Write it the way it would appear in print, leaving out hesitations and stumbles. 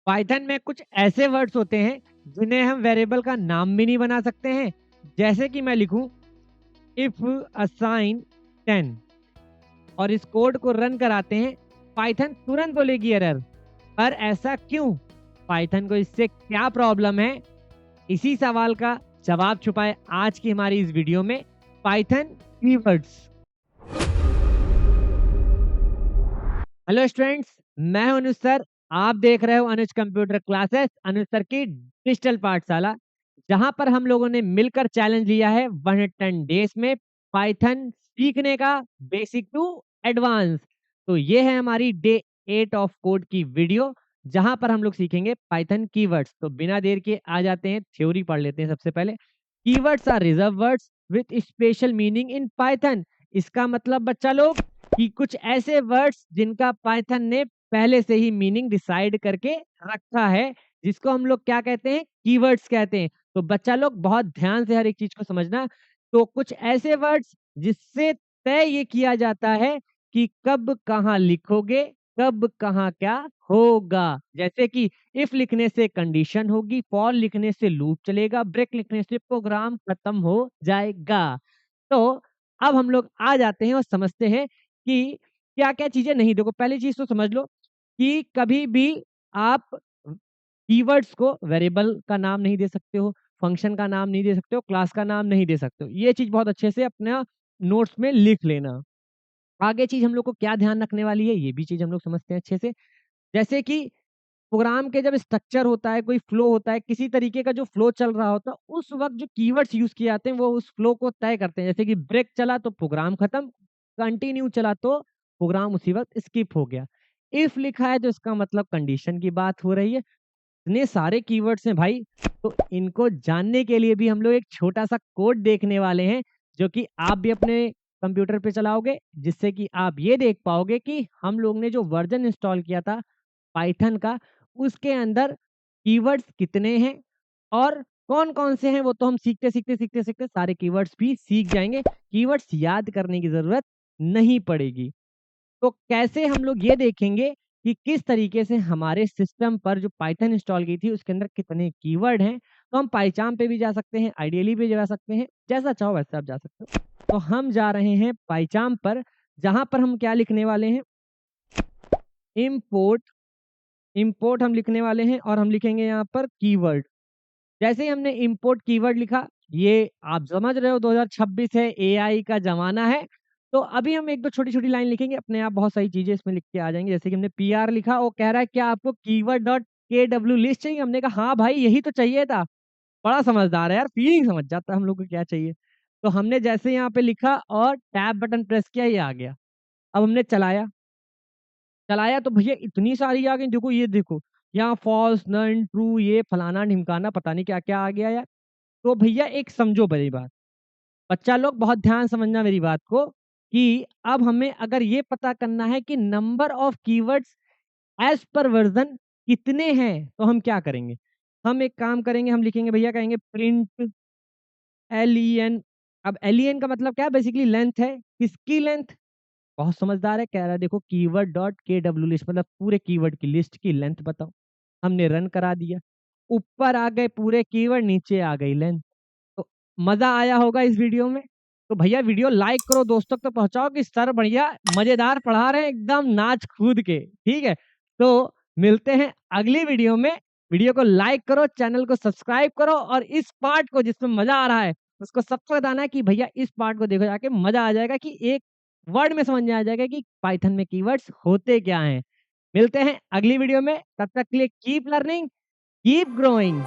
Python में कुछ ऐसे वर्ड्स होते हैं जिन्हें हम वेरिएबल का नाम भी नहीं बना सकते हैं। जैसे कि मैं लिखूं इफ असाइन 10 और इस कोड को रन कराते हैं, पाइथन तुरंत बोलेगी एरर। पर ऐसा क्यों? पाइथन को इससे क्या प्रॉब्लम है? इसी सवाल का जवाब छुपा है आज की हमारी इस वीडियो में, पाइथन कीवर्ड्स। हेलो स्टूडेंट्स, मैं हूं अनुज सर। आप देख रहे हो अनुज कंप्यूटर क्लासेस, अनुज सर की डिजिटल पाठशाला, जहां पर हम लोगों ने मिलकर चैलेंज लिया है 110 डेज में पाइथन सीखने का, बेसिक टू एडवांस। तो ये है हमारी डे 8 ऑफ कोड की वीडियो, जहां पर हम लोग सीखेंगे पाइथन कीवर्ड्स। तो बिना देर के आ जाते हैं, थ्योरी पढ़ लेते हैं सबसे पहले। Keywords are reserve words with special meaning in Python. इसका मतलब बच्चा लोग कि कुछ ऐसे वर्ड्स जिनका पाइथन ने पहले से ही मीनिंग डिसाइड करके रखा है, जिसको हम लोग क्या कहते हैं, कीवर्ड्स कहते हैं। तो बच्चा लोग बहुत ध्यान से हर एक चीज को समझना। तो कुछ ऐसे वर्ड्स जिससे तय ये किया जाता है कि कब कहाँ लिखोगे, कब कहाँ क्या होगा। जैसे कि इफ लिखने से कंडीशन होगी, फॉर लिखने से लूप चलेगा, ब्रेक लिखने से प्रोग्राम खत्म हो जाएगा। तो अब हम लोग आ जाते हैं और समझते हैं कि क्या-क्या चीज़ें नहीं। देखो, पहली चीज़ तो समझ लो कि कभी भी आप कीवर्ड्स को वेरिएबल का नाम नहीं दे सकते हो, फंक्शन का नाम नहीं दे सकते हो, क्लास का नाम नहीं दे सकते हो। ये चीज़ बहुत अच्छे से अपना नोट्स में लिख लेना। आगे चीज़ हम लोग को क्या ध्यान रखने वाली है, ये भी चीज़ हम लोग समझते हैं अच्छे से। जैसे कि प्रोग्राम के जब स्ट्रक्चर होता है, कोई फ्लो होता है, किसी तरीके का जो फ्लो चल रहा होता है, उस वक़्त जो कीवर्ड्स यूज़ किए जाते हैं, वो उस फ्लो को तय करते हैं। जैसे कि ब्रेक चला तो प्रोग्राम खत्म, कंटिन्यू चला तो प्रोग्राम उसी वक़्त स्किप हो गया। इफ लिखा है तो इसका मतलब कंडीशन की बात हो रही है। इतने सारे कीवर्ड्स हैं भाई, तो इनको जानने के लिए भी हम लोग एक छोटा-सा कोड देखने वाले हैं, जो कि आप भी अपने कंप्यूटर पे चलाओगे, जिससे कि आप ये देख पाओगे कि हम लोग ने जो वर्ज़न इंस्टॉल किया था पाइथन का, उसके अंदर कीवर्ड्स कितने हैं और कौन-कौन से हैं, वो तो हम सीखते सारे कीवर्ड्स भी सीख जाएँगे। कीवर्ड्स याद करने की ज़रूरत नहीं पड़ेगी। तो कैसे हम लोग ये देखेंगे कि किस तरीके से हमारे सिस्टम पर जो पाइथन इंस्टॉल की थी, उसके अंदर कितने कीवर्ड हैं। तो हम पाइचार्म पे भी जा सकते हैं, आइडियली भी जा सकते हैं, जैसा चाहो वैसे आप जा सकते हो। तो हम जा रहे हैं पाइचार्म पर, जहाँ पर हम क्या लिखने वाले हैं, इम्पोर्ट इम्पोर्ट हम लिखने वाले हैं और हम लिखेंगे यहाँ पर कीवर्ड। जैसे ही हमने इम्पोर्ट कीवर्ड लिखा, ये आप समझ रहे हो 2026 है, एआई का ज़माना है। तो अभी हम 1-2 छोटी-छोटी लाइन लिखेंगे, अपने आप बहुत सारी चीज़ें इसमें लिख के आ जाएँगी। जैसे कि हमने पीआर लिखा, वो कह रहा है क्या आपको कीवर्ड डॉट केडब्ल्यू लिस्ट चाहिए? हमने कहा हाँ भाई, यही तो चाहिए था। बड़ा समझदार है यार, फीलिंग समझ जाता है हम लोग को क्या चाहिए। तो हमने जैसे यहाँ पे लिखा और टैब बटन प्रेस किया, ये आ गया। अब हमने चलाया तो भैया इतनी सारी आ गई। देखो, ये देखो, यहाँ फॉल्स, नन, ट्रू, ये फलाना-ढिमकाना पता नहीं क्या-क्या आ गया यार। तो भैया एक समझो मेरी बात, बच्चा लोग बहुत ध्यान समझना मेरी बात को, कि अब हमें अगर ये पता करना है कि number of keywords as per version कितने हैं, तो हम क्या करेंगे? हम एक काम करेंगे, हम लिखेंगे भैया, कहेंगे प्रिंट लेन। अब लेन का मतलब क्या है? बेसिकली लेंथ है। किसकी लेंथ? बहुत समझदार है, कह रहा है देखो कीवर्ड डॉट केडब्ल्यू लिस्ट, मतलब पूरे कीवर्ड की लिस्ट की लेंथ बताओ। हमने रन करा दिया, ऊपर आ गए पूरे कीवर्ड, नीचे आ गई लेंथ। तो मजा आया होगा इस वीडियो में। तो भैया वीडियो लाइक करो, दोस्तों तक तो पहुंचाओ कि सर बढ़िया मजेदार पढ़ा रहे हैं, एकदम नाच कूद के। ठीक है, तो मिलते हैं अगली वीडियो में। वीडियो को लाइक करो, चैनल को सब्सक्राइब करो, और इस पार्ट को जिसमें मजा आ रहा है उसको सबको बताना है कि भैया इस पार्ट को देखो जाके, मजा आ जाएगा कि एक वर्ड में समझ में आ जाएगा कि पाइथन में कीवर्ड्स होते क्या हैं। मिलते हैं अगली वीडियो में, तब तक के लिए कीप लर्निंग, कीप ग्रोइंग।